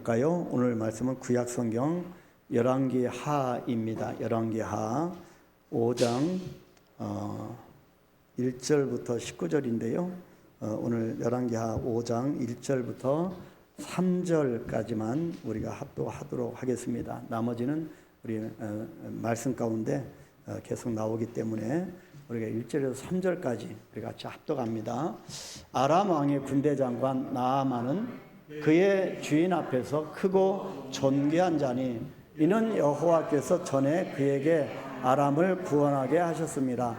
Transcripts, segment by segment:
볼까요? 오늘 말씀은 구약성경 열왕기하입니다. 열왕기하 5장 1절부터 19절인데요. 오늘 열왕기하 5장 1절부터 3절까지만 우리가 합독하도록 하겠습니다. 나머지는 우리 말씀 가운데 계속 나오기 때문에 우리가 1절에서 3절까지 우리 같이 합독합니다. 아람 왕의 군대 장관 나아만은 그의 주인 앞에서 크고 존귀한 자니 이는 여호와께서 전에 그에게 아람을 구원하게 하셨습니다.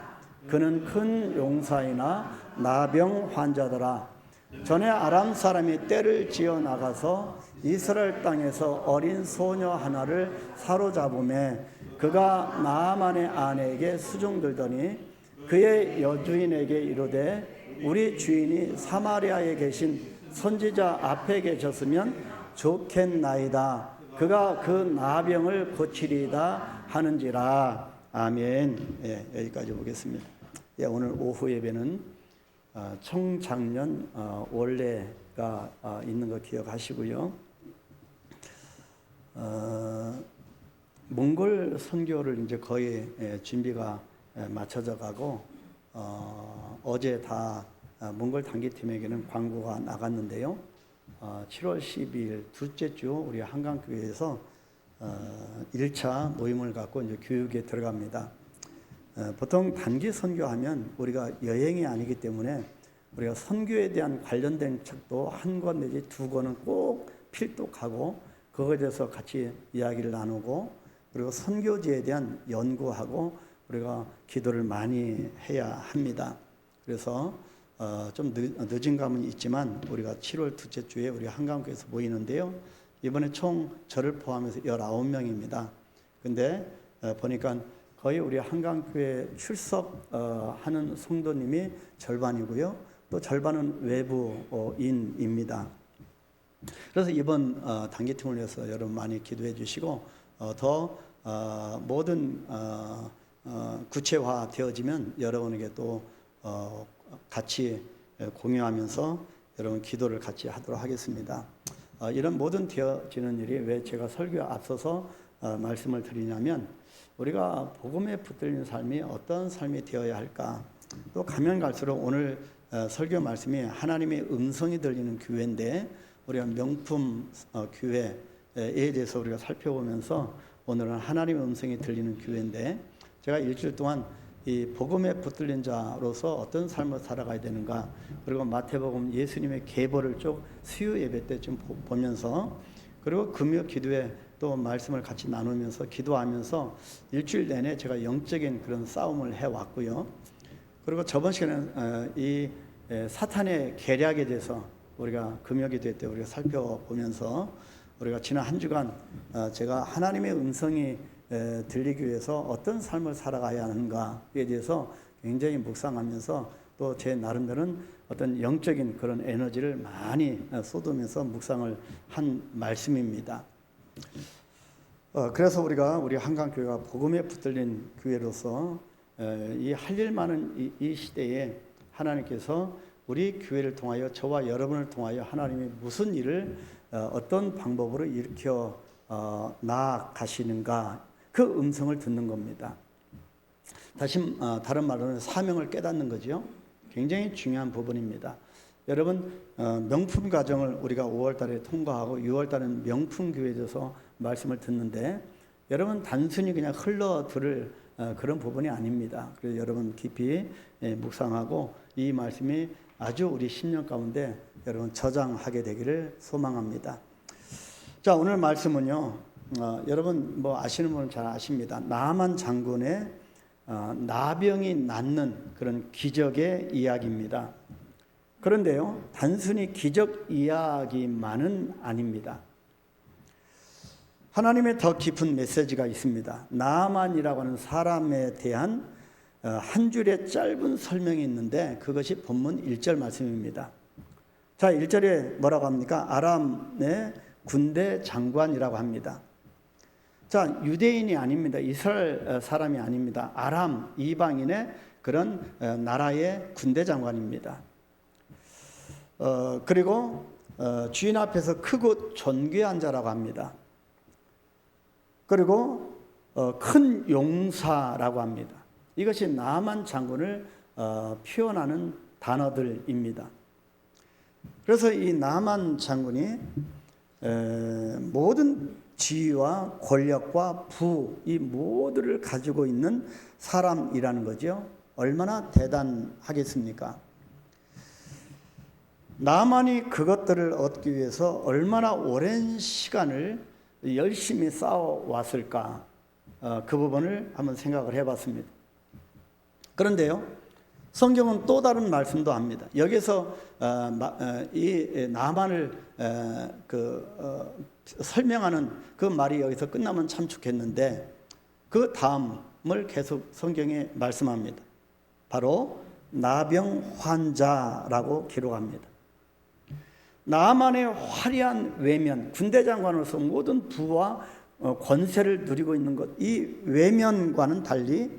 그는 큰 용사이나 나병 환자더라. 전에 아람 사람이 떼를 지어 나가서 이스라엘 땅에서 어린 소녀 하나를 사로잡음에 그가 나아만의 아내에게 수종들더니 그의 여주인에게 이르되 우리 주인이 사마리아에 계신 선지자 앞에 계셨으면 좋겠나이다. 그가 그 나병을 고치리이다 하는지라. 아멘. 예, 여기까지 보겠습니다. 예, 오늘 오후 예배는 청작년 원래가 있는 거 기억하시고요. 몽골 선교를 이제 거의 준비가 맞춰져 가고 어제 다 몽골 단기팀에게는 광고가 나갔는데요. 7월 12일 둘째 주 우리 한강교회에서 1차 모임을 갖고 이제 교육에 들어갑니다. 보통 단기 선교하면 우리가 여행이 아니기 때문에 우리가 선교에 대한 관련된 책도 한 권 내지 두 권은 꼭 필독하고 그거에 대해서 같이 이야기를 나누고 그리고 선교지에 대한 연구하고 우리가 기도를 많이 해야 합니다. 그래서 좀 늦은 감은 있지만 우리가 7월 둘째 주에 우리 한강교회에서 모이는데요. 이번에 총 저를 포함해서 19명입니다. 근데 보니까 거의 우리 한강교회 출석하는 성도님이 절반이고요. 또 절반은 외부인입니다. 그래서 이번 단기팀을 위해서 여러분 많이 기도해 주시고 더 모든 구체화 되어지면 여러분에게 또 같이 공유하면서 여러분 기도를 같이 하도록 하겠습니다. 이런 모든 되어지는 일이 왜 제가 설교에 앞서서 말씀을 드리냐면 우리가 복음에 붙들리는 삶이 어떤 삶이 되어야 할까. 또 가면 갈수록 오늘 설교 말씀이 하나님의 음성이 들리는 교회인데 우리가 명품 교회에 대해서 우리가 살펴보면서 오늘은 하나님의 음성이 들리는 교회인데 제가 일주일 동안 이 복음에 붙들린 자로서 어떤 삶을 살아가야 되는가 그리고 마태복음 예수님의 계보를 쭉 수요 예배 때 좀 보면서 그리고 금요 기도에 또 말씀을 같이 나누면서 기도하면서 일주일 내내 제가 영적인 그런 싸움을 해왔고요. 그리고 저번 시간에 이 사탄의 계략에 대해서 우리가 금요 기도회 때 우리가 살펴보면서 우리가 지난 한 주간 제가 하나님의 음성이 들리기 위해서 어떤 삶을 살아가야 하는가에 대해서 굉장히 묵상하면서 또 제 나름대로는 어떤 영적인 그런 에너지를 많이 쏟으면서 묵상을 한 말씀입니다. 그래서 우리 한강교회가 복음에 붙들린 교회로서 이 할 일 많은 이 시대에 하나님께서 우리 교회를 통하여 저와 여러분을 통하여 하나님이 무슨 일을 어떤 방법으로 일으켜 나아가시는가 그 음성을 듣는 겁니다. 다른 말로는 사명을 깨닫는 거죠. 굉장히 중요한 부분입니다. 여러분 명품 가정을 우리가 5월 달에 통과하고 6월 달에는 명품 교회에 대해서 말씀을 듣는데 여러분 단순히 그냥 흘러 들을 그런 부분이 아닙니다. 그래서 여러분 깊이 묵상하고 이 말씀이 아주 우리 10년 가운데 여러분 저장하게 되기를 소망합니다. 자, 오늘 말씀은요. 여러분 뭐 아시는 분은 잘 아십니다. 나아만 장군의 나병이 낫는 그런 기적의 이야기입니다. 그런데요, 단순히 기적 이야기만은 아닙니다. 하나님의 더 깊은 메시지가 있습니다. 나아만이라고 하는 사람에 대한 한 줄의 짧은 설명이 있는데 그것이 본문 1절 말씀입니다. 자, 1절에 뭐라고 합니까? 아람의 군대 장관이라고 합니다. 자, 유대인이 아닙니다. 이스라엘 사람이 아닙니다. 아람 이방인의 그런 나라의 군대 장관입니다. 그리고 주인 앞에서 크고 존귀한 자라고 합니다. 그리고 큰 용사라고 합니다. 이것이 나만 장군을 표현하는 단어들입니다. 그래서 이 나만 장군이 모든 지위와 권력과 부, 이 모두를 가지고 있는 사람이라는 거죠. 얼마나 대단하겠습니까? 나만이 그것들을 얻기 위해서 얼마나 오랜 시간을 열심히 싸워왔을까? 그 부분을 한번 생각을 해봤습니다. 그런데요, 성경은 또 다른 말씀도 합니다. 여기서 이 나만을 설명하는 그 말이 여기서 끝나면 참 좋겠는데, 그 다음을 계속 성경에 말씀합니다. 바로 나병 환자라고 기록합니다. 나만의 화려한 외면, 군대 장관으로서 모든 부와 권세를 누리고 있는 것, 이 외면과는 달리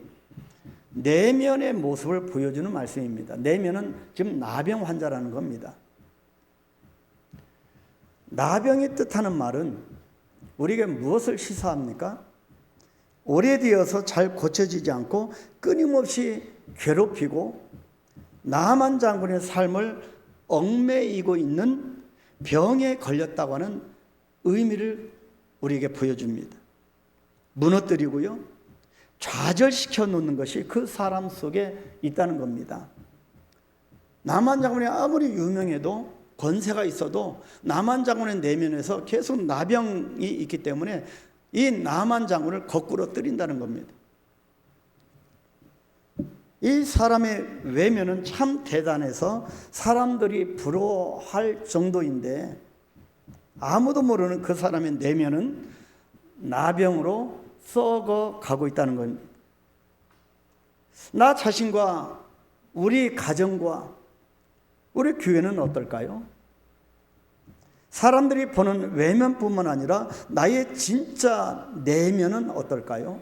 내면의 모습을 보여주는 말씀입니다. 내면은 지금 나병 환자라는 겁니다. 나병이 뜻하는 말은 우리에게 무엇을 시사합니까? 오래되어서 잘 고쳐지지 않고 끊임없이 괴롭히고 나만 장군의 삶을 얽매이고 있는 병에 걸렸다고 하는 의미를 우리에게 보여줍니다. 무너뜨리고요, 좌절시켜 놓는 것이 그 사람 속에 있다는 겁니다. 나만 장군이 아무리 유명해도, 권세가 있어도 나만 장군의 내면에서 계속 나병이 있기 때문에 이 나만 장군을 거꾸로 때린다는 겁니다. 이 사람의 외면은 참 대단해서 사람들이 부러워할 정도인데, 아무도 모르는 그 사람의 내면은 나병으로 썩어 가고 있다는 겁니다. 나 자신과 우리 가정과 우리 교회는 어떨까요? 사람들이 보는 외면뿐만 아니라 나의 진짜 내면은 어떨까요?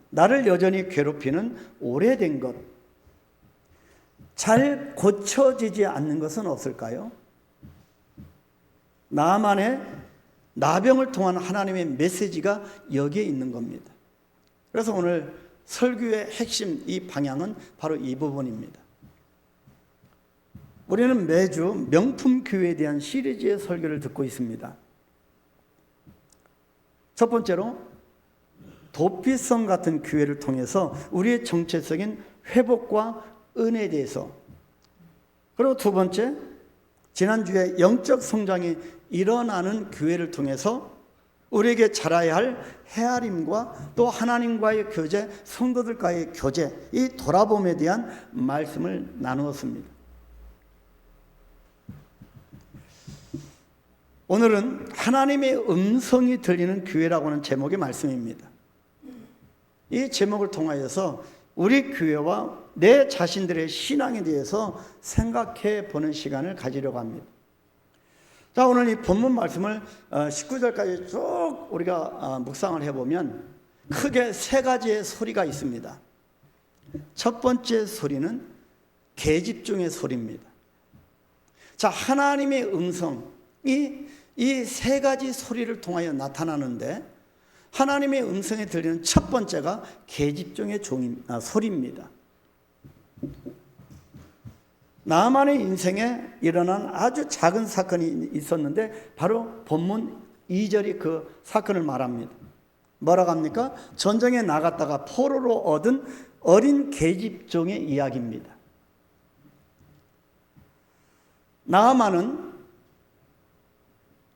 나를 여전히 괴롭히는 오래된 것, 잘 고쳐지지 않는 것은 없을까요? 나만의 나병을 통한 하나님의 메시지가 여기에 있는 겁니다. 그래서 오늘 설교의 핵심, 이 방향은 바로 이 부분입니다. 우리는 매주 명품 교회에 대한 시리즈의 설교를 듣고 있습니다. 첫 번째로 도피성 같은 교회를 통해서 우리의 정체적인 회복과 은혜에 대해서, 그리고 두 번째, 지난주에 영적 성장이 일어나는 교회를 통해서 우리에게 자라야 할 헤아림과 또 하나님과의 교제, 성도들과의 교제, 이 돌아봄에 대한 말씀을 나누었습니다. 오늘은 하나님의 음성이 들리는 교회라고 하는 제목의 말씀입니다. 이 제목을 통하여서 우리 교회와 내 자신들의 신앙에 대해서 생각해 보는 시간을 가지려고 합니다. 자, 오늘 이 본문 말씀을 19절까지 쭉 우리가 묵상을 해보면 크게 세 가지의 소리가 있습니다. 첫 번째 소리는 계집종의 소리입니다. 자, 하나님의 음성이 이 세 가지 소리를 통하여 나타나는데, 하나님의 음성에 들리는 첫 번째가 계집종의 소리입니다. 나만의 인생에 일어난 아주 작은 사건이 있었는데 바로 본문 2절이 그 사건을 말합니다. 뭐라고 합니까? 전쟁에 나갔다가 포로로 얻은 어린 계집종의 이야기입니다. 나아만은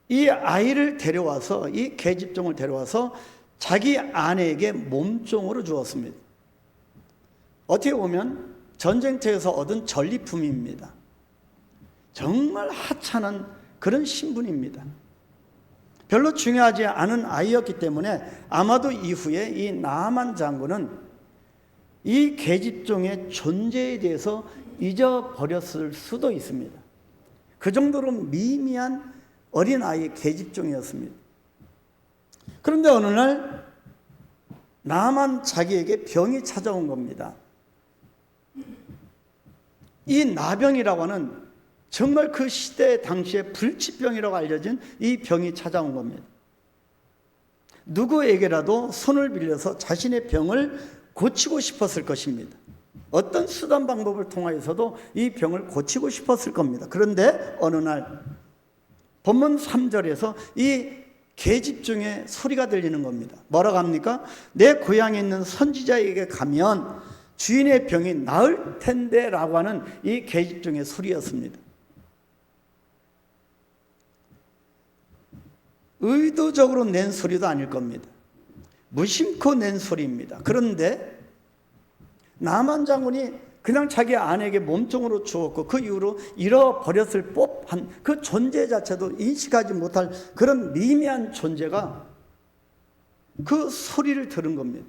이 아이를 데려와서, 이 계집종을 데려와서 자기 아내에게 몸종으로 주었습니다. 어떻게 보면 전쟁터에서 얻은 전리품입니다. 정말 하찮은 그런 신분입니다. 별로 중요하지 않은 아이였기 때문에 아마도 이후에 이 나아만 장군은 이 계집종의 존재에 대해서 잊어버렸을 수도 있습니다. 그 정도로 미미한 어린아이 계집종이었습니다. 그런데 어느 날 나아만 자기에게 병이 찾아온 겁니다. 이 나병이라고 하는 정말 그 시대 당시에 불치병이라고 알려진 이 병이 찾아온 겁니다. 누구에게라도 손을 빌려서 자신의 병을 고치고 싶었을 것입니다. 어떤 수단 방법을 통하여서도 이 병을 고치고 싶었을 겁니다. 그런데 어느 날 본문 3절에서 이 계집종의 소리가 들리는 겁니다. 뭐라고 합니까? 내 고향에 있는 선지자에게 가면 주인의 병이 나을 텐데 라고 하는 이 계집종의 소리였습니다. 의도적으로 낸 소리도 아닐 겁니다. 무심코 낸 소리입니다. 그런데 나만 장군이 그냥 자기 아내에게 몸종으로 주었고 그 이후로 잃어버렸을 법한 그 존재 자체도 인식하지 못할 그런 미미한 존재가 그 소리를 들은 겁니다.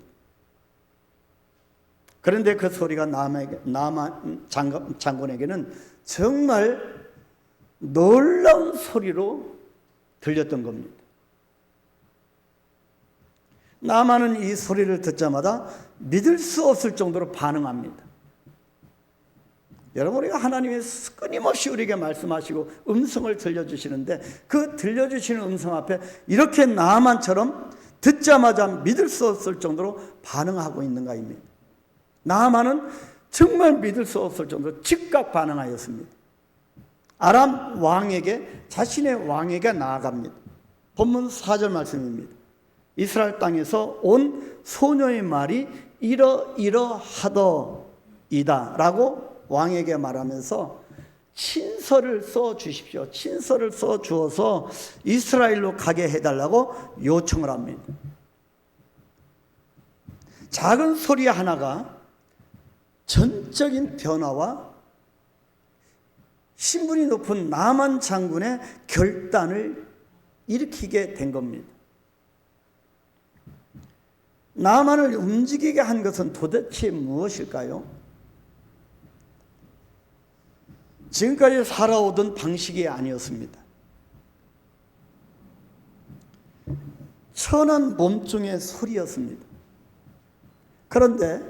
그런데 그 소리가 나만 장군에게는 정말 놀라운 소리로 들렸던 겁니다. 나만은 이 소리를 듣자마자 믿을 수 없을 정도로 반응합니다. 여러분, 우리가 하나님이 끊임없이 우리에게 말씀하시고 음성을 들려주시는데 그 들려주시는 음성 앞에 이렇게 나만처럼 듣자마자 믿을 수 없을 정도로 반응하고 있는가입니다. 나만은 정말 믿을 수 없을 정도로 즉각 반응하였습니다. 아람 왕에게, 자신의 왕에게 나아갑니다. 본문 4절 말씀입니다. 이스라엘 땅에서 온 소녀의 말이 이러이러하더이다 라고 왕에게 말하면서 친서를 써 주십시오. 친서를 써 주어서 이스라엘로 가게 해달라고 요청을 합니다. 작은 소리 하나가 전적인 변화와 신분이 높은 나만 장군의 결단을 일으키게 된 겁니다. 나만을 움직이게 한 것은 도대체 무엇일까요? 지금까지 살아오던 방식이 아니었습니다. 천한 몸종의 소리였습니다. 그런데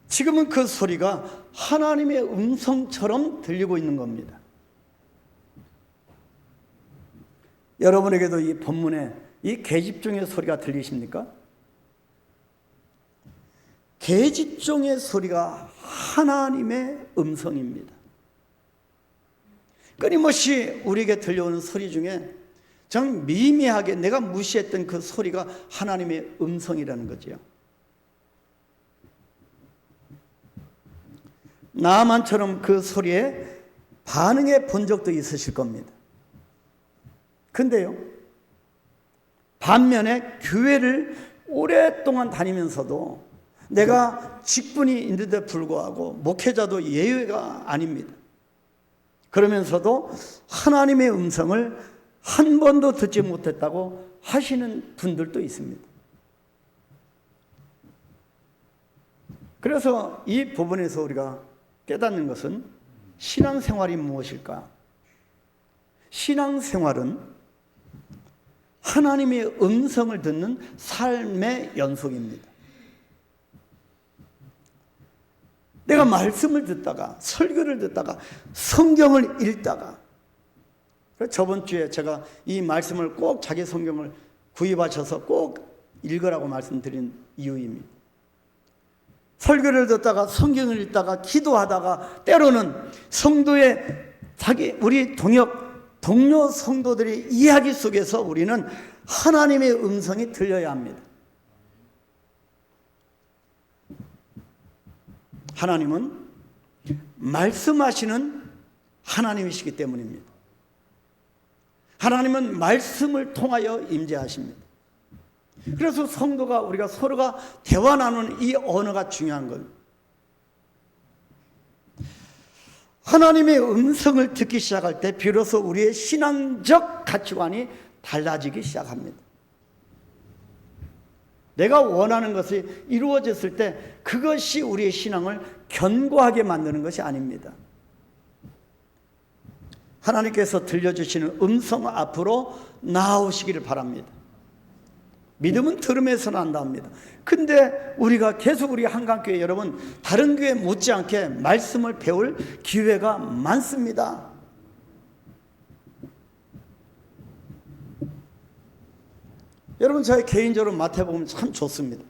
지금은 그 소리가 하나님의 음성처럼 들리고 있는 겁니다. 여러분에게도 이 본문에 이 계집종의 소리가 들리십니까? 계집종의 소리가 하나님의 음성입니다. 끊임없이 우리에게 들려오는 소리 중에 정 미미하게 내가 무시했던 그 소리가 하나님의 음성이라는 거지요. 나만처럼 그 소리에 반응해 본 적도 있으실 겁니다. 근데요, 반면에 교회를 오랫동안 다니면서도 내가 직분이 있는데 불구하고 목회자도 예외가 아닙니다. 그러면서도 하나님의 음성을 한 번도 듣지 못했다고 하시는 분들도 있습니다. 그래서 이 부분에서 우리가 깨닫는 것은 신앙생활이 무엇일까? 신앙생활은 하나님의 음성을 듣는 삶의 연속입니다. 내가 말씀을 듣다가 설교를 듣다가 성경을 읽다가, 저번 주에 제가 이 말씀을 꼭 자기 성경을 구입하셔서 꼭 읽으라고 말씀드린 이유입니다. 설교를 듣다가 성경을 읽다가 기도하다가 때로는 성도의 우리 동료 성도들의 이야기 속에서 우리는 하나님의 음성이 들려야 합니다. 하나님은 말씀하시는 하나님이시기 때문입니다. 하나님은 말씀을 통하여 임재하십니다. 그래서 성도가, 우리가 서로가 대화 나누는 이 언어가 중요한 건, 하나님의 음성을 듣기 시작할 때 비로소 우리의 신앙적 가치관이 달라지기 시작합니다. 내가 원하는 것이 이루어졌을 때 그것이 우리의 신앙을 견고하게 만드는 것이 아닙니다. 하나님께서 들려주시는 음성 앞으로 나아오시기를 바랍니다. 믿음은 들음에서 난답니다. 근데 우리가 계속 우리 한강교회 여러분, 다른 교회 못지않게 말씀을 배울 기회가 많습니다. 여러분, 저희 개인적으로 마태복음 참 좋습니다.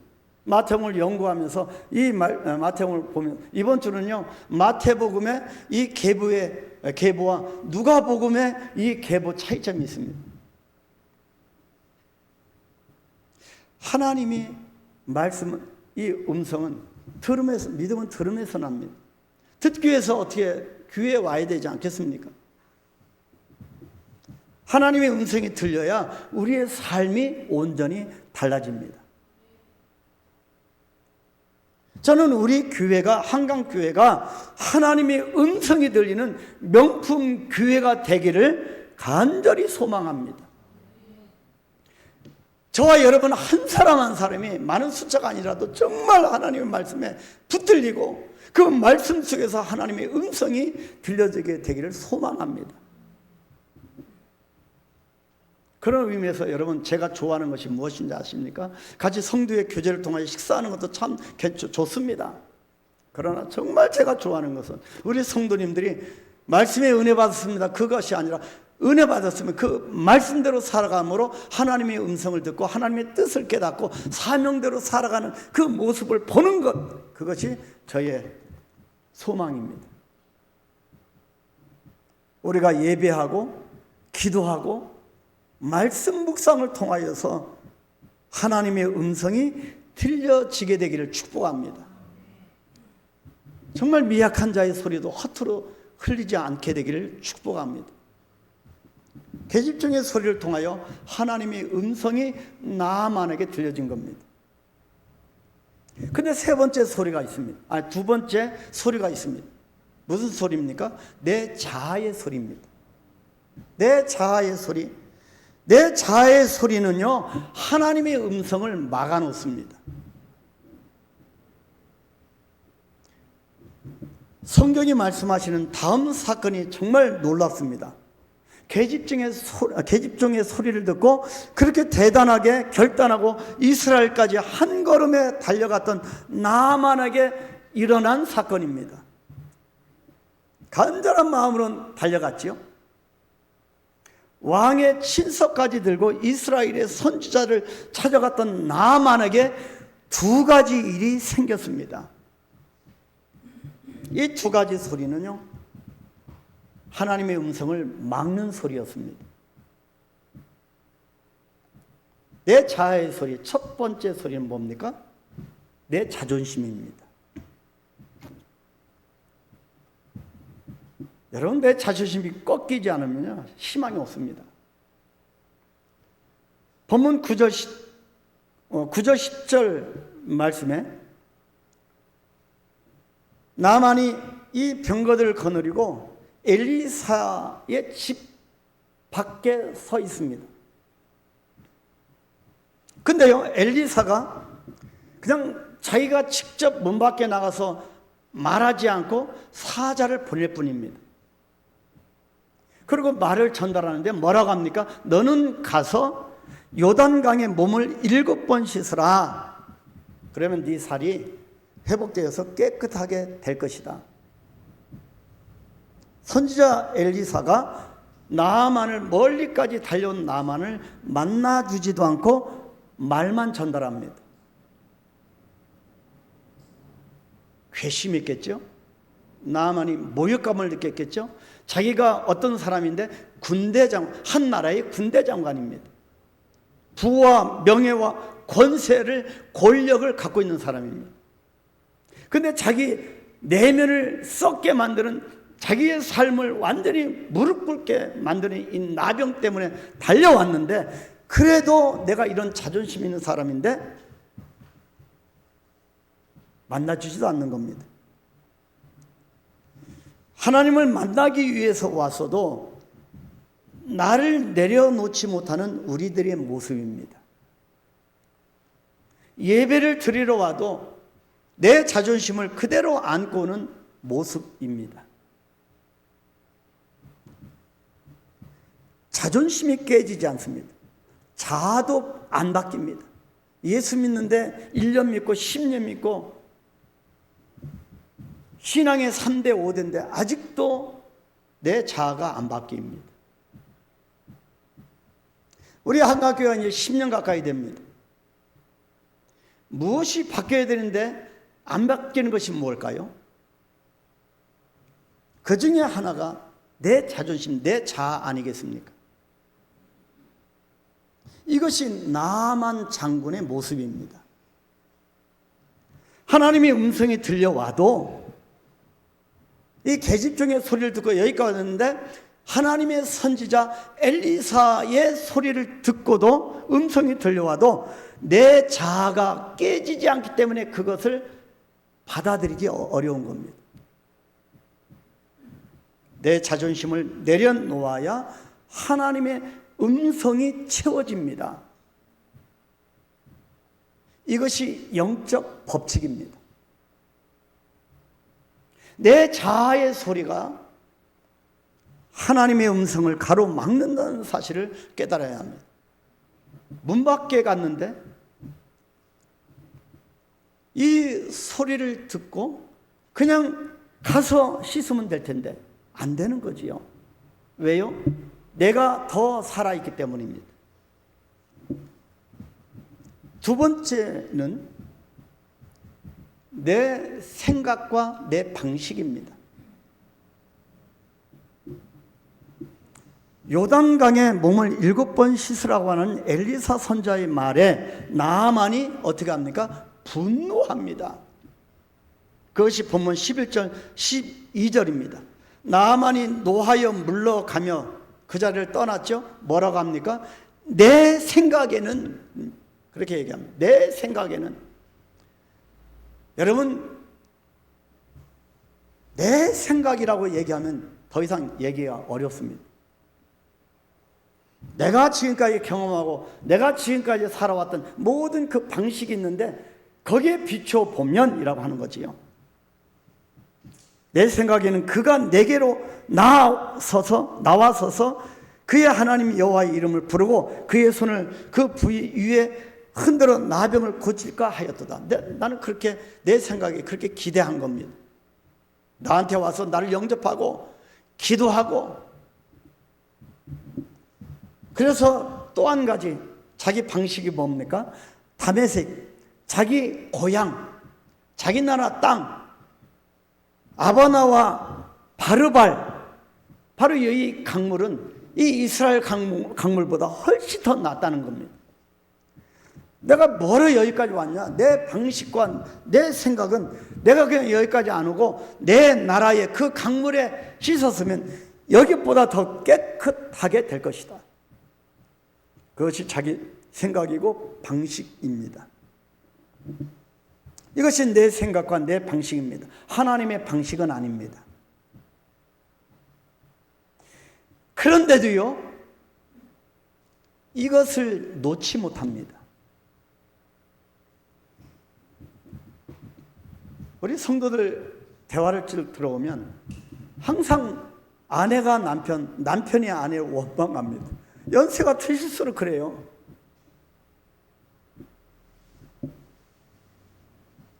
마태복음을 연구하면서 이 마태복음을 보면, 이번 주는요 마태복음의 이 계보와 누가복음의 이 계보 차이점이 있습니다. 하나님이 말씀은, 이 음성은 들음에서, 믿음은 들음에서 납니다. 듣기 위해서 어떻게 귀에 와야 되지 않겠습니까? 하나님의 음성이 들려야 우리의 삶이 온전히 달라집니다. 저는 우리 교회가, 한강교회가 하나님의 음성이 들리는 명품 교회가 되기를 간절히 소망합니다. 저와 여러분 한 사람 한 사람이, 많은 숫자가 아니라도 정말 하나님의 말씀에 붙들리고 그 말씀 속에서 하나님의 음성이 들려지게 되기를 소망합니다. 그런 의미에서 여러분, 제가 좋아하는 것이 무엇인지 아십니까? 같이 성도의 교제를 통하여 식사하는 것도 참 좋습니다. 그러나 정말 제가 좋아하는 것은 우리 성도님들이 말씀에 은혜 받았습니다, 그것이 아니라 은혜 받았으면 그 말씀대로 살아감으로 하나님의 음성을 듣고 하나님의 뜻을 깨닫고 사명대로 살아가는 그 모습을 보는 것, 그것이 저의 소망입니다. 우리가 예배하고 기도하고 말씀 묵상을 통하여서 하나님의 음성이 들려지게 되기를 축복합니다. 정말 미약한 자의 소리도 허투루 흘리지 않게 되기를 축복합니다. 계집종의 소리를 통하여 하나님의 음성이 나만에게 들려진 겁니다. 근데 세 번째 소리가 있습니다. 두 번째 소리가 있습니다. 무슨 소리입니까? 내 자아의 소리입니다. 내 자아의 소리. 내 자아의 소리는요, 하나님의 음성을 막아놓습니다. 성경이 말씀하시는 다음 사건이 정말 놀랍습니다. 계집종의 소리를 듣고 그렇게 대단하게 결단하고 이스라엘까지 한 걸음에 달려갔던 나만에게 일어난 사건입니다. 간절한 마음으로 달려갔지요. 왕의 친서까지 들고 이스라엘의 선지자를 찾아갔던 나만에게 두 가지 일이 생겼습니다. 이 두 가지 소리는요, 하나님의 음성을 막는 소리였습니다. 내 자아의 소리, 첫 번째 소리는 뭡니까? 내 자존심입니다. 여러분, 내 자존심이 꺾이지 않으면 희망이 없습니다. 본문 9절 10절 말씀에 나만이 이 병거들을 거느리고 엘리사의 집 밖에 서 있습니다. 근데요, 엘리사가 그냥 자기가 직접 문 밖에 나가서 말하지 않고 사자를 보낼 뿐입니다. 그리고 말을 전달하는데 뭐라고 합니까? 너는 가서 요단강에 몸을 7번 씻으라. 그러면 네 살이 회복되어서 깨끗하게 될 것이다. 선지자 엘리사가 나아만을, 멀리까지 달려온 나아만을 만나주지도 않고 말만 전달합니다. 괘씸했겠죠? 나아만이 모욕감을 느꼈겠죠? 자기가 어떤 사람인데 한 나라의 군대 장관입니다. 부와 명예와 권세를, 권력을 갖고 있는 사람입니다. 근데 자기 내면을 썩게 만드는, 자기의 삶을 완전히 무릎 꿇게 만드는 이 나병 때문에 달려왔는데, 그래도 내가 이런 자존심 있는 사람인데 만나주지도 않는 겁니다. 하나님을 만나기 위해서 왔어도 나를 내려놓지 못하는 우리들의 모습입니다. 예배를 드리러 와도 내 자존심을 그대로 안고 오는 모습입니다. 자존심이 깨지지 않습니다. 자아도 안 바뀝니다. 예수 믿는데 1년 믿고 10년 믿고 신앙의 3대 5대인데 아직도 내 자아가 안 바뀝니다. 우리 한강교회가 이제 10년 가까이 됩니다. 무엇이 바뀌어야 되는데 안 바뀌는 것이 뭘까요? 그 중에 하나가 내 자존심, 내 자아 아니겠습니까? 이것이 나만 장군의 모습입니다. 하나님의 음성이 들려와도 이 계집종의 소리를 듣고 여기까지 왔는데 하나님의 선지자 엘리사의 소리를 듣고도 음성이 들려와도 내 자아가 깨지지 않기 때문에 그것을 받아들이기 어려운 겁니다. 내 자존심을 내려놓아야 하나님의 음성이 채워집니다. 이것이 영적 법칙입니다. 내 자아의 소리가 하나님의 음성을 가로막는다는 사실을 깨달아야 합니다. 문 밖에 갔는데 이 소리를 듣고 그냥 가서 씻으면 될 텐데 안 되는 거지요. 왜요? 내가 더 살아있기 때문입니다. 두 번째는 내 생각과 내 방식입니다. 요단강에 몸을 7번 씻으라고 하는 엘리사 선자의 말에 나아만이 어떻게 합니까? 분노합니다. 그것이 본문 11절 12절입니다. 나아만이 노하여 물러가며 그 자리를 떠났죠. 뭐라고 합니까? 내 생각에는, 그렇게 얘기합니다. 내 생각에는. 여러분, 내 생각이라고 얘기하면 더 이상 얘기가 어렵습니다. 내가 지금까지 경험하고 내가 지금까지 살아왔던 모든 그 방식이 있는데 거기에 비춰보면 이라고 하는 거지요. 내 생각에는 그가 내게로 나와서서 그의 하나님 여호와의 이름을 부르고 그의 손을 그 부위 위에 흔들어 나병을 고칠까 하였도다. 나는 그렇게 내 생각에 그렇게 기대한 겁니다. 나한테 와서 나를 영접하고 기도하고, 그래서 또 한 가지 자기 방식이 뭡니까? 다메섹, 자기 고향, 자기 나라 땅, 아바나와 바르발, 바로 이 강물은 이 이스라엘 강물보다 훨씬 더 낫다는 겁니다. 내가 뭐로 여기까지 왔냐? 내 방식과 내 생각은 내가 그냥 여기까지 안 오고 내 나라의 그 강물에 씻었으면 여기보다 더 깨끗하게 될 것이다. 그것이 자기 생각이고 방식입니다. 이것이 내 생각과 내 방식입니다. 하나님의 방식은 아닙니다. 그런데도요, 이것을 놓지 못합니다. 우리 성도들 대화를 들어오면 항상 아내가 남편이 아내를 원망합니다. 연세가 드실수록 그래요.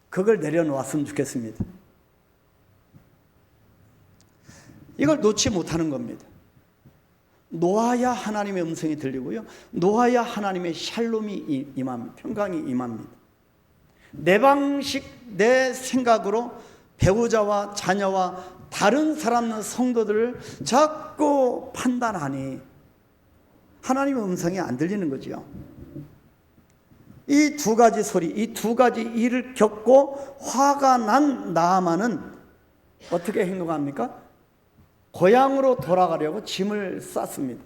그걸 내려놓았으면 좋겠습니다. 이걸 놓지 못하는 겁니다. 놓아야 하나님의 음성이 들리고요, 놓아야 하나님의 샬롬이 임합니다. 평강이 임합니다. 내 방식, 내 생각으로 배우자와 자녀와 다른 사람 성도들을 자꾸 판단하니 하나님의 음성이 안 들리는 거지요. 이 두 가지 소리, 이 두 가지 일을 겪고 화가 난 나아만은 어떻게 행동합니까? 고향으로 돌아가려고 짐을 쌌습니다.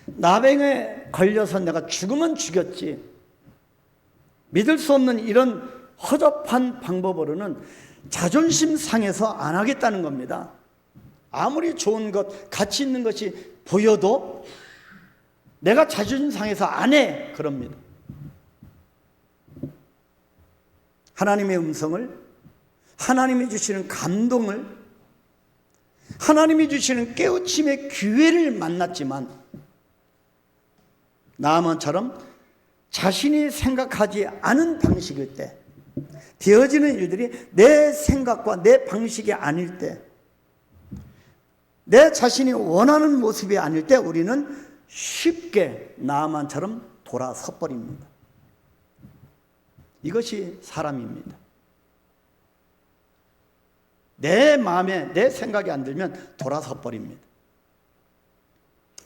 나병에 걸려서 내가 죽으면 죽였지, 믿을 수 없는 이런 허접한 방법으로는 자존심 상해서 안 하겠다는 겁니다. 아무리 좋은 것, 가치 있는 것이 보여도 내가 자존심 상해서 안 해, 그럽니다. 하나님의 음성을, 하나님이 주시는 감동을, 하나님이 주시는 깨우침의 기회를 만났지만 나아만처럼 자신이 생각하지 않은 방식일 때, 되어지는 일들이 내 생각과 내 방식이 아닐 때, 내 자신이 원하는 모습이 아닐 때 우리는 쉽게 나아만처럼 돌아서 버립니다. 이것이 사람입니다. 내 마음에 내 생각이 안 들면 돌아서 버립니다.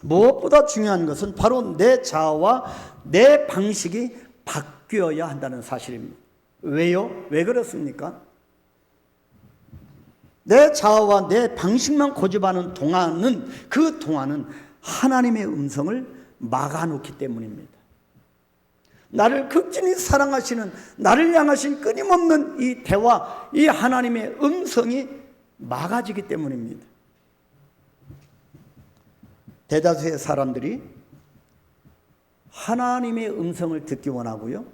무엇보다 중요한 것은 바로 내 자아와 내 방식이 바뀌어야 한다는 사실입니다. 왜요? 왜 그렇습니까? 내 자아와 내 방식만 고집하는 동안은, 그 동안은 하나님의 음성을 막아놓기 때문입니다. 나를 극진히 사랑하시는, 나를 향하신 끊임없는 이 대화, 이 하나님의 음성이 막아지기 때문입니다. 대다수의 사람들이 하나님의 음성을 듣기 원하고요,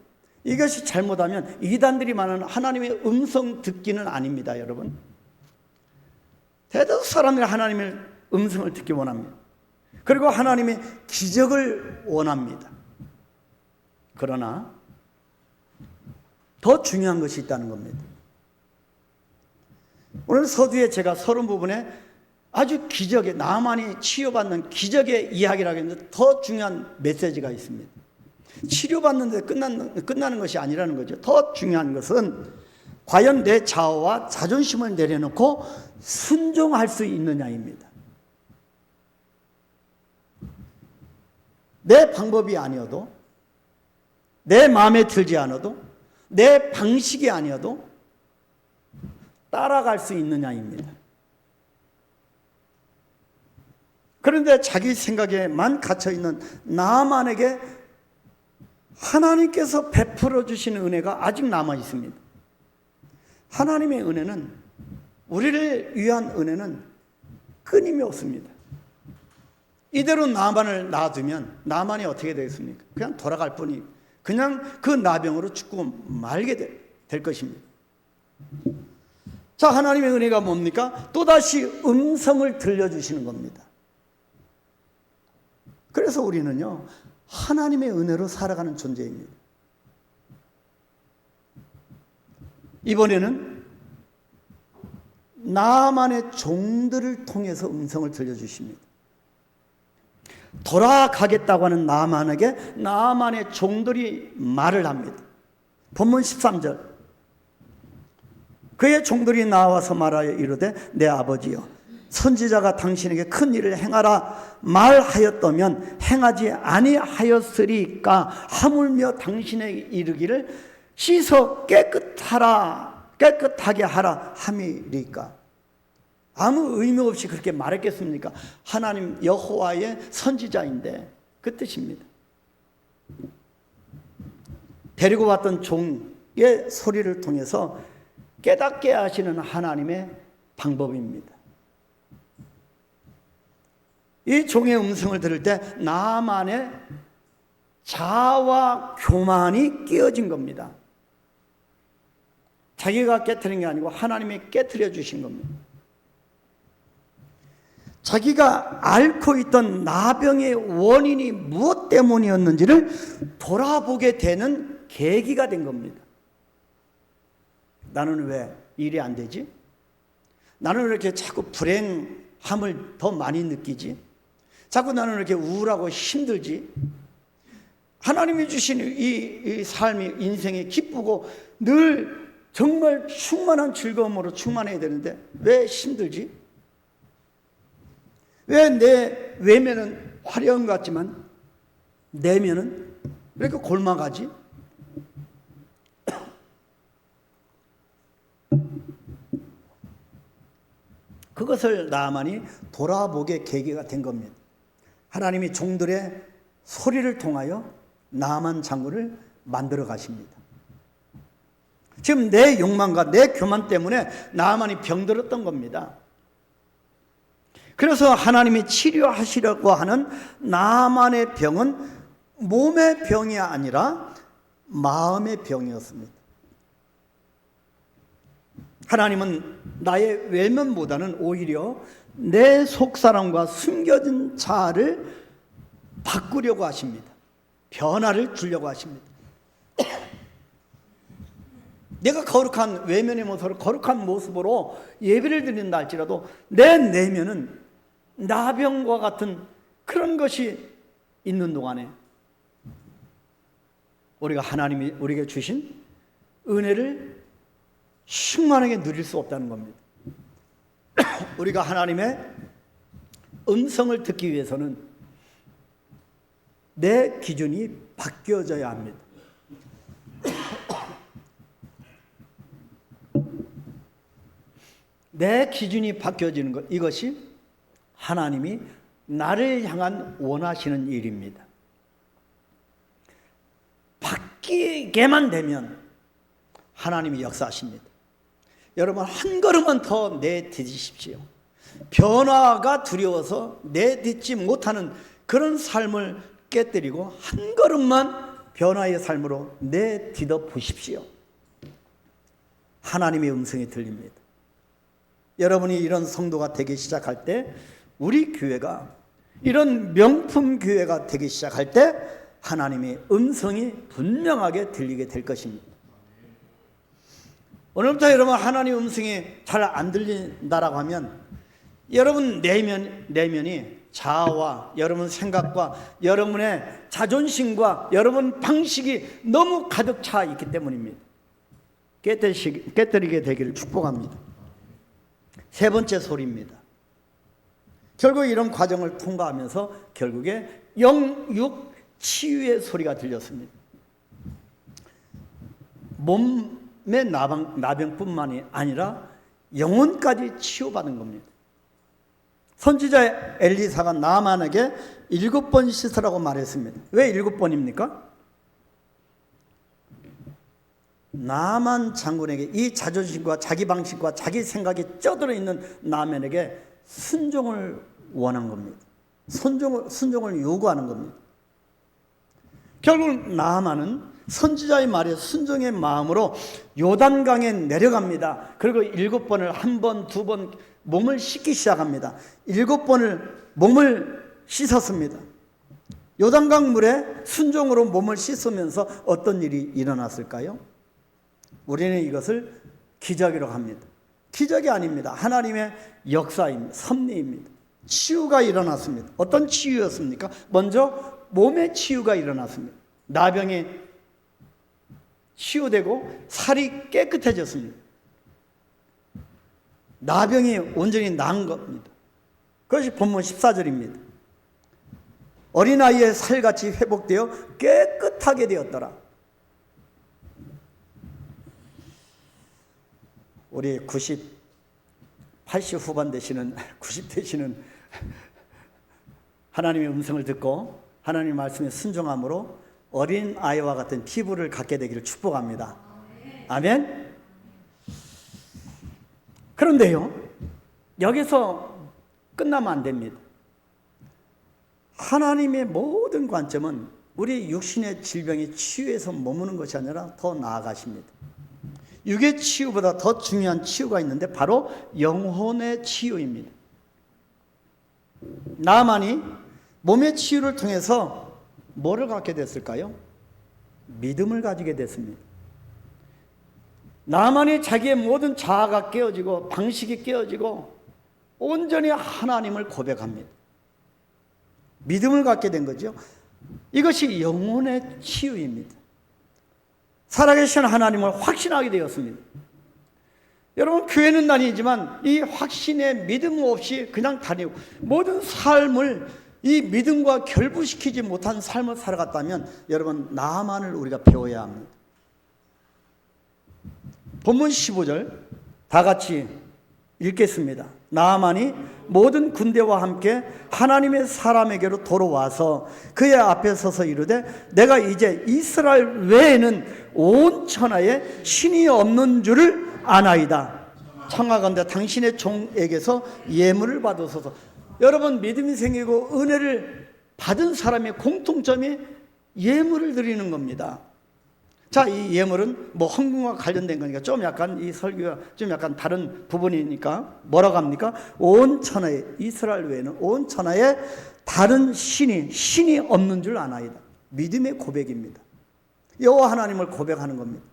이것이 잘못하면 이단들이 말하는 하나님의 음성 듣기는 아닙니다. 여러분, 대다수 사람들이 하나님의 음성을 듣기 원합니다. 그리고 하나님의 기적을 원합니다. 그러나 더 중요한 것이 있다는 겁니다. 오늘 서두에 제가 서론 부분에 아주 기적의, 나만이 치유받는 기적의 이야기라고 했는데 더 중요한 메시지가 있습니다. 치료받는데 끝나는 것이 아니라는 거죠. 더 중요한 것은 과연 내 자아와 자존심을 내려놓고 순종할 수 있느냐입니다. 내 방법이 아니어도, 내 마음에 들지 않아도, 내 방식이 아니어도 따라갈 수 있느냐입니다. 그런데 자기 생각에만 갇혀있는 나만에게 하나님께서 베풀어 주시는 은혜가 아직 남아 있습니다. 하나님의 은혜는, 우리를 위한 은혜는 끊임이 없습니다. 이대로 나만을 놔두면 나만이 어떻게 되겠습니까? 그냥 돌아갈 뿐이, 그냥 그 나병으로 죽고 말게 될 것입니다. 자, 하나님의 은혜가 뭡니까? 또다시 음성을 들려주시는 겁니다. 그래서 우리는요, 하나님의 은혜로 살아가는 존재입니다. 이번에는 나만의 종들을 통해서 음성을 들려주십니다. 돌아가겠다고 하는 나만에게 나만의 종들이 말을 합니다. 본문 13절, 그의 종들이 나와서 말하여 이르되 내 아버지여, 선지자가 당신에게 큰 일을 행하라 말하였다면 행하지 아니하였으리까 하물며 당신에게 이르기를 씻어 깨끗하게 하라 함이리까. 아무 의미 없이 그렇게 말했겠습니까? 하나님 여호와의 선지자인데 그 뜻입니다. 데리고 왔던 종의 소리를 통해서 깨닫게 하시는 하나님의 방법입니다. 이 종의 음성을 들을 때 나만의 자아와 교만이 깨어진 겁니다. 자기가 깨트린 게 아니고 하나님이 깨트려 주신 겁니다. 자기가 앓고 있던 나병의 원인이 무엇 때문이었는지를 돌아보게 되는 계기가 된 겁니다. 나는 왜 일이 안 되지? 나는 왜 이렇게 자꾸 불행함을 더 많이 느끼지? 자꾸 나는 왜 이렇게 우울하고 힘들지? 하나님이 주신 이 삶이, 인생이 기쁘고 늘 정말 충만한 즐거움으로 충만해야 되는데 왜 힘들지? 왜 내 외면은 화려한 것 같지만 내면은 왜 이렇게 골마가지? 그것을 나만이 돌아보게 계기가 된 겁니다. 하나님이 종들의 소리를 통하여 나만 장군을 만들어 가십니다. 지금 내 욕망과 내 교만 때문에 나만이 병들었던 겁니다. 그래서 하나님이 치료하시려고 하는 나만의 병은 몸의 병이 아니라 마음의 병이었습니다. 하나님은 나의 외면보다는 오히려 내 속사람과 숨겨진 자아를 바꾸려고 하십니다. 변화를 주려고 하십니다. 내가 거룩한 외면의 모습으로, 거룩한 모습으로 예배를 드린다 할지라도 내 내면은 나병과 같은 그런 것이 있는 동안에 우리가 하나님이 우리에게 주신 은혜를 충만하게 누릴 수 없다는 겁니다. 우리가 하나님의 음성을 듣기 위해서는 내 기준이 바뀌어져야 합니다. 내 기준이 바뀌어지는 것, 이것이 하나님이 나를 향한 원하시는 일입니다. 바뀌게만 되면 하나님이 역사하십니다. 여러분, 한 걸음만 더 내딛으십시오. 변화가 두려워서 내딛지 못하는 그런 삶을 깨뜨리고 한 걸음만 변화의 삶으로 내딛어 보십시오. 하나님의 음성이 들립니다. 여러분이 이런 성도가 되기 시작할 때, 우리 교회가 이런 명품 교회가 되기 시작할 때 하나님의 음성이 분명하게 들리게 될 것입니다. 오늘부터 여러분 하나님의 음성이 잘 안 들린다라고 하면 여러분 내면이 자아와 여러분 생각과 여러분의 자존심과 여러분 방식이 너무 가득 차 있기 때문입니다. 깨뜨리게 되기를 축복합니다. 세 번째 소리입니다. 결국 이런 과정을 통과하면서 결국에 영육 치유의 소리가 들렸습니다. 몸의 나병뿐만이 아니라 영혼까지 치유받은 겁니다. 선지자 엘리사가 나만에게 7번 씻으라고 말했습니다. 왜 7번입니까? 나만 장군에게 이 자존심과 자기 방식과 자기 생각이 쩌들어 있는 나만에게 순종을 원한 겁니다. 순종을 요구하는 겁니다. 결국 나만은 선지자의 말에 순종의 마음으로 요단강에 내려갑니다. 그리고 7번을 한 번, 두 번 몸을 씻기 시작합니다. 7번을 몸을 씻었습니다. 요단강 물에 순종으로 몸을 씻으면서 어떤 일이 일어났을까요? 우리는 이것을 기적이라고 합니다. 기적이 아닙니다. 하나님의 역사입니다. 섭리입니다. 치유가 일어났습니다. 어떤 치유였습니까? 먼저 몸의 치유가 일어났습니다. 나병이 치유되고 살이 깨끗해졌습니다. 나병이 온전히 나은 겁니다. 그것이 본문 14절입니다. 어린아이의 살같이 회복되어 깨끗하게 되었더라. 우리 80 후반 되시는 90 되시는 하나님의 음성을 듣고 하나님의 말씀에 순종함으로 어린 아이와 같은 피부를 갖게 되기를 축복합니다. 아멘. 그런데요, 여기서 끝나면 안 됩니다. 하나님의 모든 관점은 우리 육신의 질병이 치유해서 머무는 것이 아니라 더 나아가십니다. 육의 치유보다 더 중요한 치유가 있는데 바로 영혼의 치유입니다. 나만이 몸의 치유를 통해서 뭐를 갖게 됐을까요? 믿음을 가지게 됐습니다. 나만이 자기의 모든 자아가 깨어지고 방식이 깨어지고 온전히 하나님을 고백합니다. 믿음을 갖게 된 거죠. 이것이 영혼의 치유입니다. 살아계신 하나님을 확신하게 되었습니다. 여러분, 교회는 다니지만 이 확신의 믿음 없이 그냥 다니고 모든 삶을 이 믿음과 결부시키지 못한 삶을 살아갔다면 여러분, 나만을 우리가 배워야 합니다. 본문 15절 다 같이 읽겠습니다. 나아만이 모든 군대와 함께 하나님의 사람에게로 돌아와서 그의 앞에 서서 이르되 내가 이제 이스라엘 외에는 온 천하에 신이 없는 줄을 아나이다. 청하건대 당신의 종에게서 예물을 받으소서. 여러분, 믿음이 생기고 은혜를 받은 사람의 공통점이 예물을 드리는 겁니다. 자, 이 예물은 뭐 헌금과 관련된 거니까 좀 약간 이 설교가 좀 약간 다른 부분이니까 뭐라고 합니까? 온 천하에, 이스라엘 외에는 온 천하에 다른 신이 없는 줄 아나이다. 믿음의 고백입니다. 여호와 하나님을 고백하는 겁니다.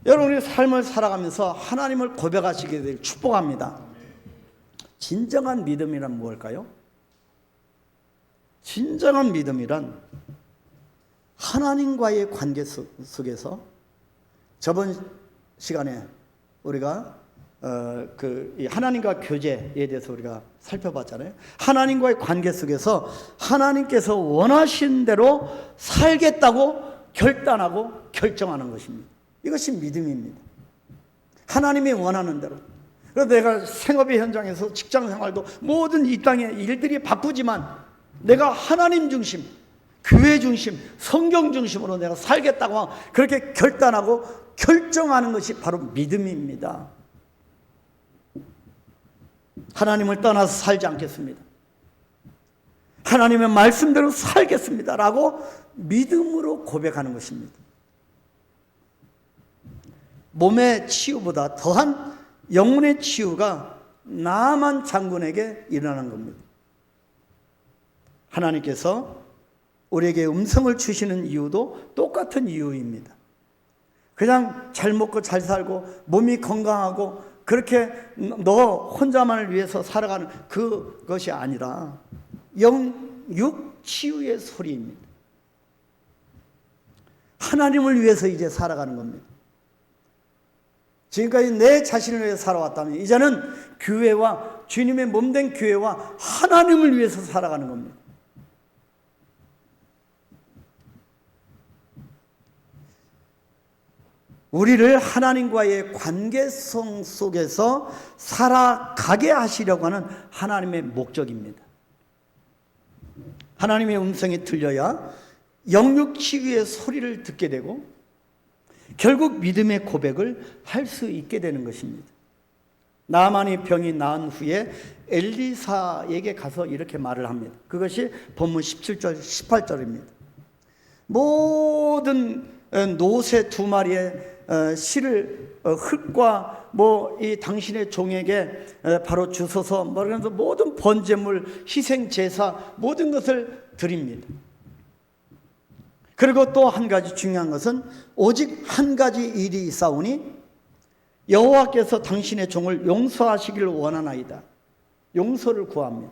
여러분의 삶을 살아가면서 하나님을 고백하시게 될 축복합니다. 진정한 믿음이란 무엇일까요? 진정한 믿음이란 하나님과의 관계 속에서 저번 시간에 우리가 이 하나님과 교제에 대해서 우리가 살펴봤잖아요. 하나님과의 관계 속에서 하나님께서 원하신 대로 살겠다고 결단하고 결정하는 것입니다. 이것이 믿음입니다. 하나님이 원하는 대로. 그래서 내가 생업의 현장에서 직장 생활도 모든 이 땅의 일들이 바쁘지만 내가 하나님 중심, 교회 중심, 성경 중심으로 내가 살겠다고 그렇게 결단하고 결정하는 것이 바로 믿음입니다. 하나님을 떠나서 살지 않겠습니다. 하나님의 말씀대로 살겠습니다 라고 믿음으로 고백하는 것입니다. 몸의 치유보다 더한 영혼의 치유가 나만 장군에게 일어난 겁니다. 하나님께서 우리에게 음성을 주시는 이유도 똑같은 이유입니다. 그냥 잘 먹고 잘 살고 몸이 건강하고 그렇게 너 혼자만을 위해서 살아가는 그것이 아니라 영육 치유의 소리입니다. 하나님을 위해서 이제 살아가는 겁니다. 지금까지 내 자신을 위해서 살아왔다면 이제는 교회와 주님의 몸된 교회와 하나님을 위해서 살아가는 겁니다. 우리를 하나님과의 관계성 속에서 살아가게 하시려고 하는 하나님의 목적입니다. 하나님의 음성이 들려야 영육 치유의 소리를 듣게 되고 결국 믿음의 고백을 할 수 있게 되는 것입니다. 나만이 병이 나은 후에 엘리사에게 가서 이렇게 말을 합니다. 그것이 본문 17절 18절입니다. 모든 노새 두 마리의 실을 흙과 이 당신의 종에게 바로 주소서 그러면서 모든 번제물, 희생 제사 모든 것을 드립니다. 그리고 또 한 가지 중요한 것은 오직 한 가지 일이 있사오니 여호와께서 당신의 종을 용서하시기를 원하나이다. 용서를 구합니다.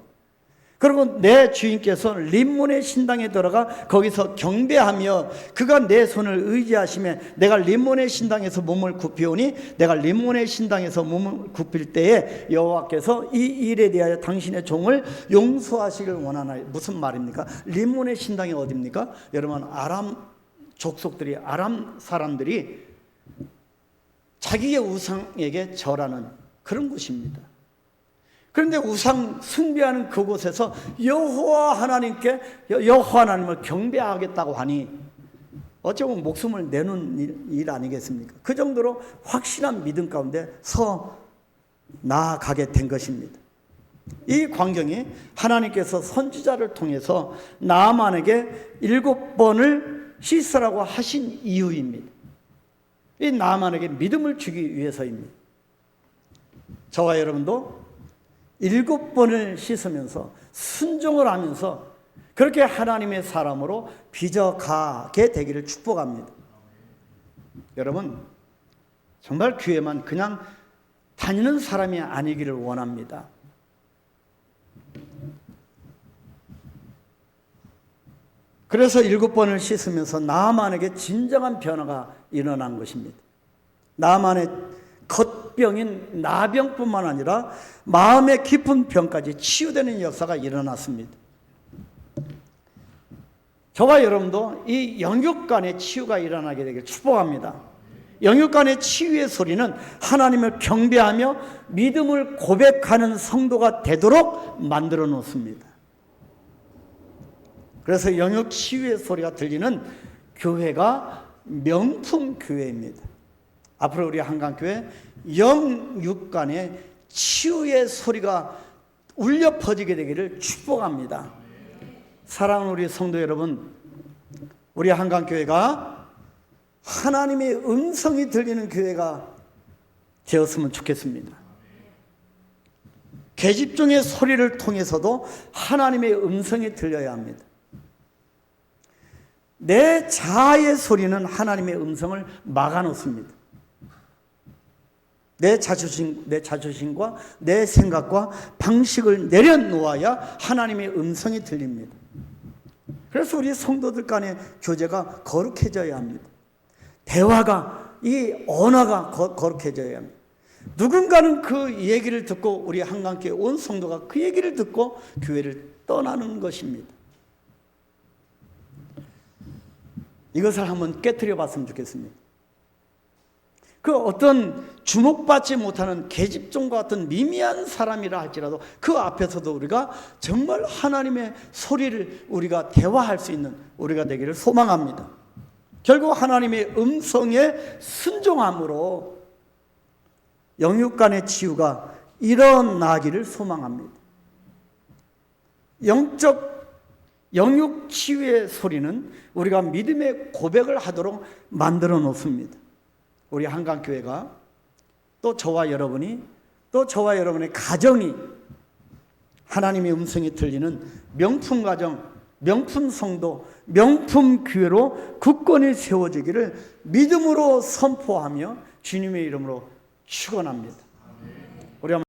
그리고 내 주인께서 림몬의 신당에 들어가 거기서 경배하며 그가 내 손을 의지하시며 내가 림몬의 신당에서 몸을 굽히오니 내가 림몬의 신당에서 몸을 굽힐 때에 여호와께서 이 일에 대하여 당신의 종을 용서하시기를 원하나이. 무슨 말입니까? 림몬의 신당이 어디입니까? 여러분 아람 족속들이 아람 사람들이 자기의 우상에게 절하는 그런 곳입니다. 그런데 우상 숭배하는 그곳에서 여호와 하나님을 경배하겠다고 하니 어쩌면 목숨을 내놓은 일 아니겠습니까? 그 정도로 확실한 믿음 가운데 서 나아가게 된 것입니다. 이 광경이 하나님께서 선지자를 통해서 나아만에게 7번을 씻으라고 하신 이유입니다. 이 나아만에게 믿음을 주기 위해서입니다. 저와 여러분도 7번을 씻으면서 순종을 하면서 그렇게 하나님의 사람으로 빚어가게 되기를 축복합니다. 여러분 정말 교회만 그냥 다니는 사람이 아니기를 원합니다. 그래서 7번을 씻으면서 나아만에게 진정한 변화가 일어난 것입니다. 나아만의 겉병인 나병뿐만 아니라 마음의 깊은 병까지 치유되는 역사가 일어났습니다. 저와 여러분도 이 영육간의 치유가 일어나게 되길 축복합니다. 영육간의 치유의 소리는 하나님을 경배하며 믿음을 고백하는 성도가 되도록 만들어 놓습니다. 그래서 영육 치유의 소리가 들리는 교회가 명품 교회입니다. 앞으로 우리 한강교회 영육간의 치유의 소리가 울려 퍼지게 되기를 축복합니다. 사랑하는 우리 성도 여러분, 우리 한강교회가 하나님의 음성이 들리는 교회가 되었으면 좋겠습니다. 계집종의 소리를 통해서도 하나님의 음성이 들려야 합니다. 내 자아의 소리는 하나님의 음성을 막아놓습니다. 내 자존심과 내 생각과 방식을 내려놓아야 하나님의 음성이 들립니다. 그래서 우리 성도들 간의 교제가 거룩해져야 합니다. 대화가, 이 언어가 거룩해져야 합니다. 누군가는 그 얘기를 듣고 우리 한강교회 온 성도가 그 얘기를 듣고 교회를 떠나는 것입니다. 이것을 한번 깨트려 봤으면 좋겠습니다. 그 어떤 주목받지 못하는 계집종과 같은 미미한 사람이라 할지라도 그 앞에서도 우리가 정말 하나님의 소리를 우리가 대화할 수 있는 우리가 되기를 소망합니다. 결국 하나님의 음성에 순종함으로 영육 간의 치유가 일어나기를 소망합니다. 영육 치유의 소리는 우리가 믿음의 고백을 하도록 만들어 놓습니다. 우리 한강교회가 또 저와 여러분이 또 저와 여러분의 가정이 하나님의 음성이 들리는 명품 가정, 명품 성도, 명품 교회로 굳건히 세워지기를 믿음으로 선포하며 주님의 이름으로 축원합니다. 우리 한번